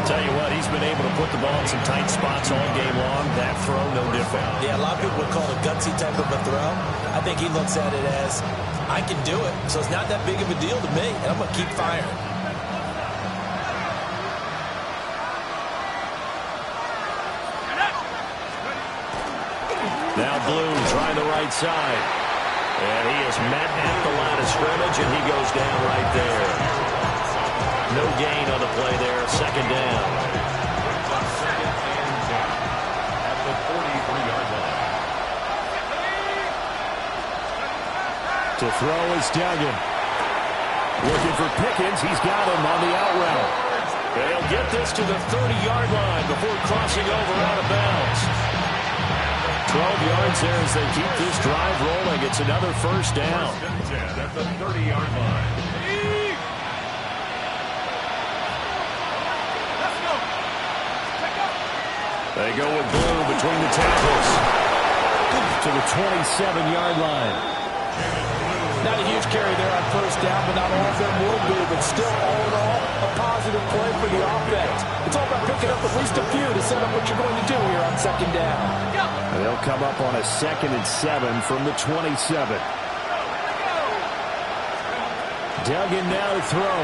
Tell you what, he's been able to put the ball in some tight spots all game long. That throw, no different. Yeah, a lot of people would call it a gutsy type of a throw. I think he looks at it as, I can do it, so it's not that big of a deal to me, and I'm going to keep firing. Now Blue trying the right side. And he is met at the line of scrimmage, and he goes down right there. No gain on the play there. Second down. Second and 10 at the 43-yard line. To throw is Duggan. Looking for Pickens. He's got him on the out route. They'll get this to the 30-yard line before crossing over out of bounds. 12 yards there as they keep this drive rolling. It's another first down. First and 10 at the 30-yard line. Let's go. Check up. They go with Blue between the tackles to the 27-yard line. Not a huge carry there on first down, but not all of them will be. But still, all in all, a positive play for the offense. It's all about picking up at least a few to set up what you're going to do here on second down. They'll come up on a 2nd and 7 from the 27. Duggan now to throw.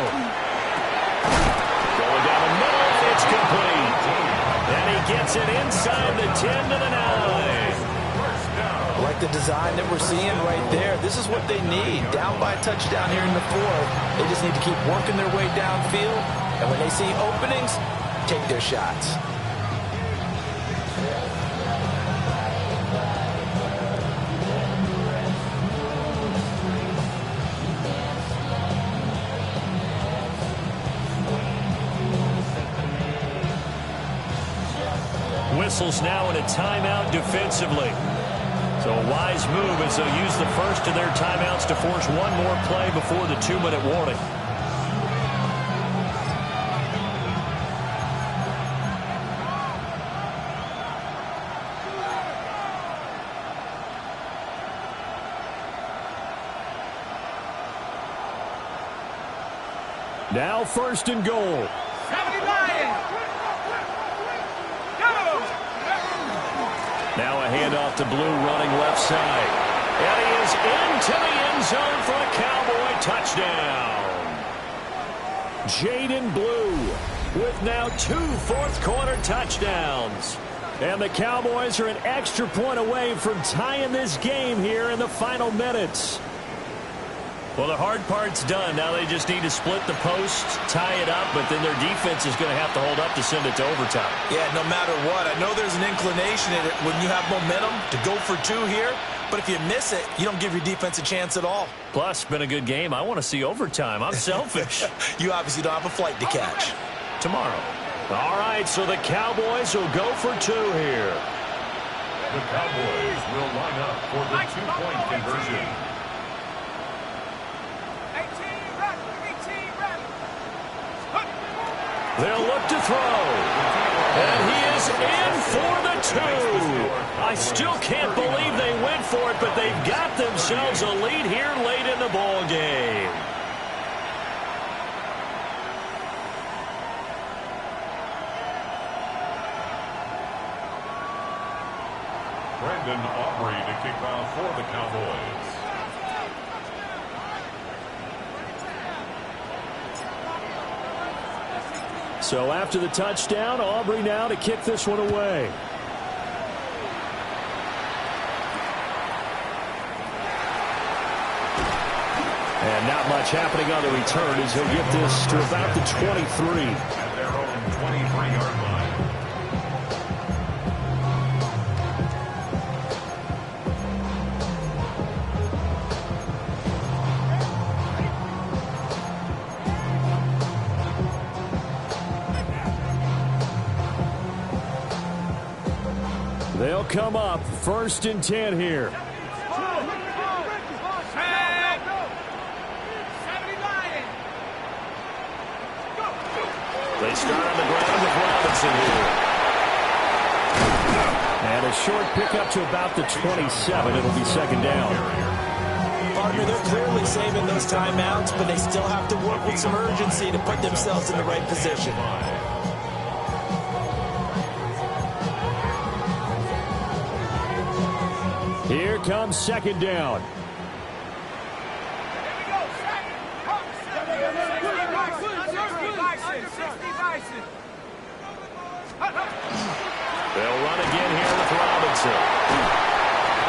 Going down the middle, it's complete. And he gets it inside the 10 to the 9. I like the design that we're seeing right there. This is what they need. Down by a touchdown here in the fourth. They just need to keep working their way downfield. And when they see openings, take their shots. Whistles now in a timeout defensively. So a wise move as they'll use the first of their timeouts to force one more play before the 2-minute warning. Now 1st and goal. 79. Go. Now a handoff to Blue running left side. And he is into the end zone for a Cowboy touchdown. Jaden Blue with now 2 fourth-quarter touchdowns. And the Cowboys are an extra point away from tying this game here in the final minutes. Well, the hard part's done. Now they just need to split the post, tie it up, but then their defense is going to have to hold up to send it to overtime. Yeah, no matter what. I know there's an inclination in it when you have momentum to go for 2 here, but if you miss it, you don't give your defense a chance at all. Plus, been a good game. I want to see overtime. I'm selfish. You obviously don't have a flight to catch. Tomorrow. All right, so the Cowboys will go for 2 here. The Cowboys will line up for the 2-point conversion. 18 ready. They'll look to throw. And he is in for the 2. I still can't believe they went for it, but they've got themselves a lead here late in the ball game. Brandon Aubrey to kick off for the Cowboys. So after the touchdown, Aubrey now to kick this one away. And not much happening on the return as he'll get this to about the 23. At their own 23-yard line. They'll come up 1st and 10 here. They start on the ground with Robinson here. And a short pickup to about the 27. It'll be second down. Partner, they're clearly saving those timeouts, but they still have to work with some urgency to put themselves in the right position. Here comes second down. They'll run again here with Robinson.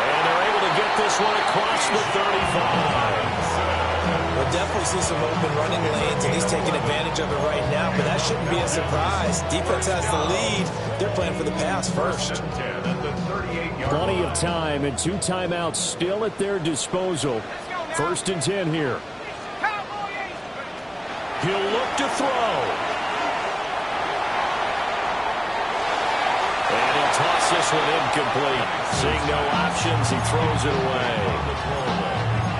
And they're able to get this one across the 35. We'll definitely see some open running lanes, and he's taking advantage of it right now, but that shouldn't be a surprise. Defense has the lead. They're playing for the pass first. Plenty of time and 2 timeouts still at their disposal. 1st and 10 here. He'll look to throw. And he'll toss this one incomplete. Seeing no options, he throws it away.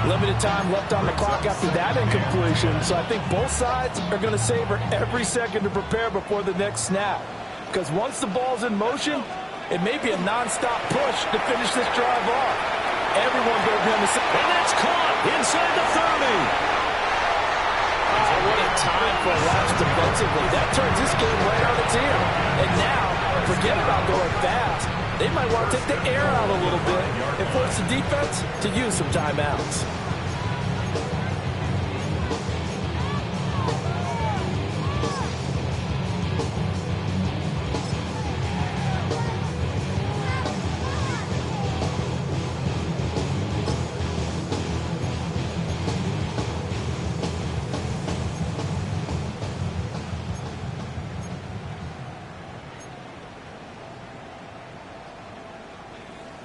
Limited time left on the clock after that incompletion, so I think both sides are going to savor every second to prepare before the next snap. Because once the ball's in motion, it may be a non-stop push to finish this drive off. Everyone going to be on the same. And that's caught inside the 30. Oh, what a time for a lapse defensively. That turns this game right on its ear. And now, forget about going fast. They might want to take the air out a little bit and force the defense to use some timeouts.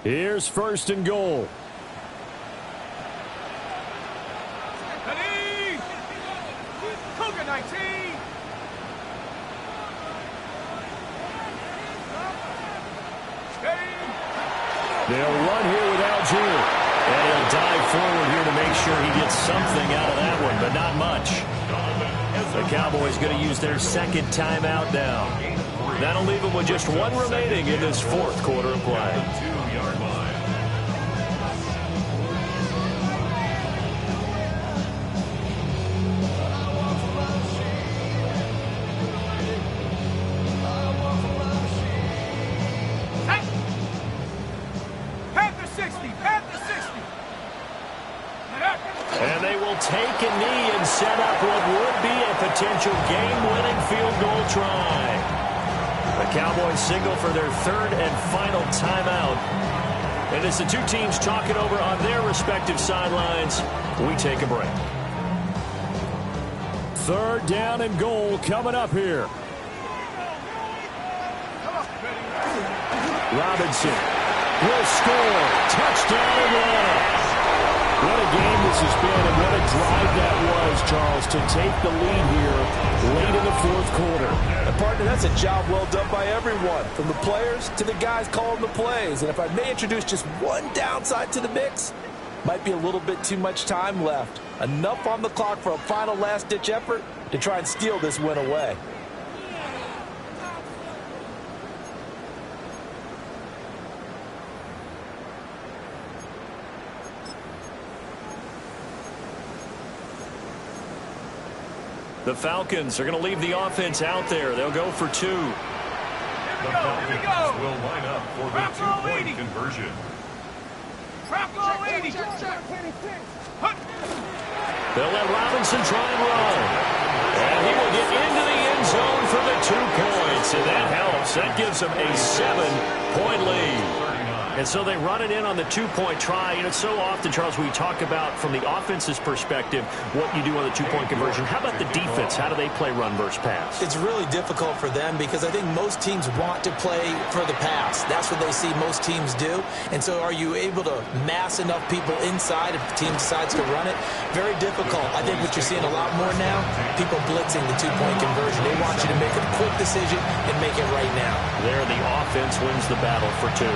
Here's 1st and goal. Cougar 19. They'll run here with Algier. And he'll dive forward here to make sure he gets something out of that one, but not much. The Cowboys going to use their 2nd timeout now. That'll leave them with just 1 remaining in this 4th quarter of play. And they will take a knee and set up what would be a potential game-winning field goal try. The Cowboys signal for their 3rd and final timeout. And as the two teams talk it over on their respective sidelines, we take a break. 3rd down and goal coming up here. Robinson will score. Touchdown and one. What a game this has been, and what a drive that was, Charles, to take the lead here late in the 4th quarter. And partner, that's a job well done by everyone, from the players to the guys calling the plays. And if I may introduce just one downside to the mix, might be a little bit too much time left. Enough on the clock for a final last-ditch effort to try and steal this win away. The Falcons are going to leave the offense out there. They'll go for 2. The Falcons will line up for the 2-point conversion. They'll let Robinson try and run. And he will get into the end zone for the 2 points. And that helps. That gives them a 7-point lead. And so they run it in on the 2-point try. You know, so often, Charles, we talk about from the offense's perspective what you do on the 2-point conversion. How about the defense? How do they play run versus pass? It's really difficult for them because I think most teams want to play for the pass. That's what they see most teams do. And so are you able to mass enough people inside if the team decides to run it? Very difficult. I think what you're seeing a lot more now, people blitzing the 2-point conversion. They want you to make a quick decision and make it right now. There, the offense wins the battle for 2.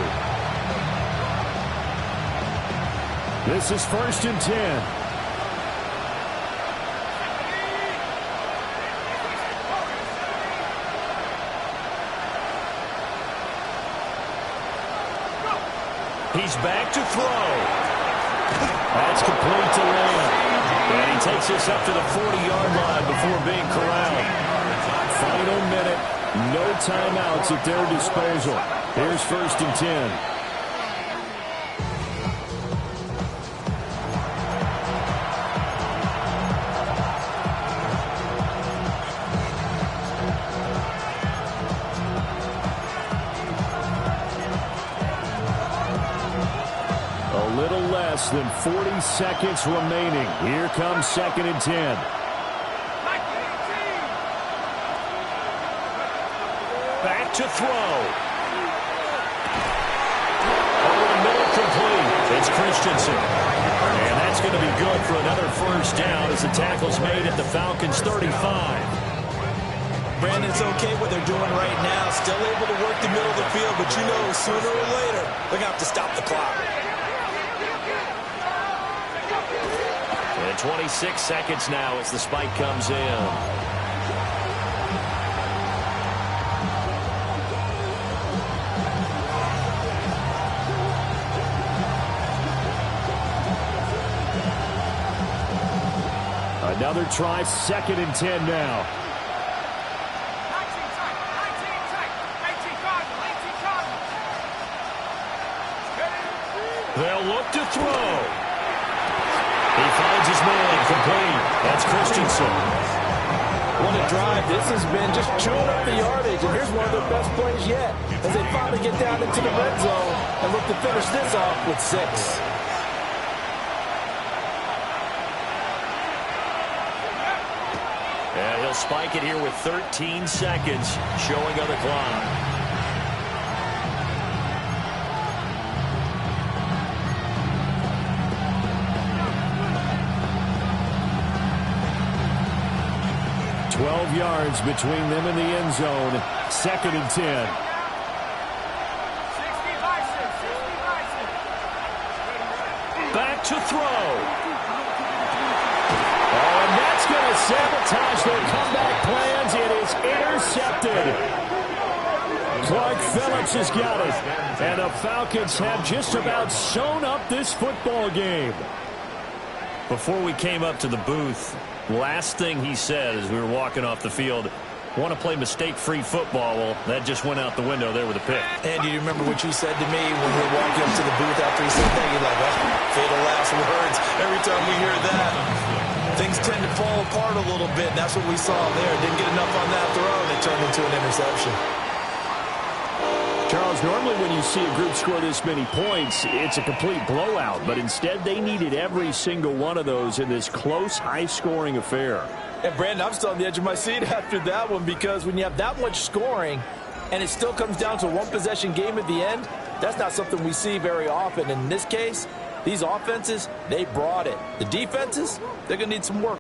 This is 1st and 10. He's back to throw. That's complete to Lamb. And he takes this up to the 40-yard line before being corralled. Final minute. No timeouts at their disposal. Here's 1st and 10. Less than 40 seconds remaining. Here comes 2nd and 10. Back to throw. Over the middle, complete. It's Christensen. And that's going to be good for another 1st down as the tackle's made at the Falcons' 35. Brandon, it's okay what they're doing right now. Still able to work the middle of the field, but you know sooner or later they're going to have to stop the clock. And 26 seconds now as the spike comes in. Another try, 2nd and 10 now. They'll look to throw. He finds his man, complete. That's Christensen. What a drive. This has been just chewing up the yardage, and here's one of their best plays yet as they finally get down into the red zone and look to finish this off with 6. And he'll spike it here with 13 seconds showing on the clock. 12 yards between them and the end zone. 2nd and 10. Back to throw. Oh, and that's going to sabotage their comeback plans. It is intercepted. Clark Phillips has got it. And the Falcons have just about sewn up this football game. Before we came up to the booth, last thing he said as we were walking off the field, want to play mistake-free football. Well, that just went out the window there with a pick. And do you remember what you said to me when we were walking up to the booth after he said that? You're like, oh, fatal last words. Every time we hear that, things tend to fall apart a little bit. And that's what we saw there. Didn't get enough on that throw, and it turned into an interception. Charles, normally when you see a group score this many points, it's a complete blowout. But instead, they needed every single one of those in this close, high-scoring affair. And, Brandon, I'm still on the edge of my seat after that one, because when you have that much scoring and it still comes down to a one-possession game at the end, that's not something we see very often. In this case, these offenses, they brought it. The defenses, they're going to need some work.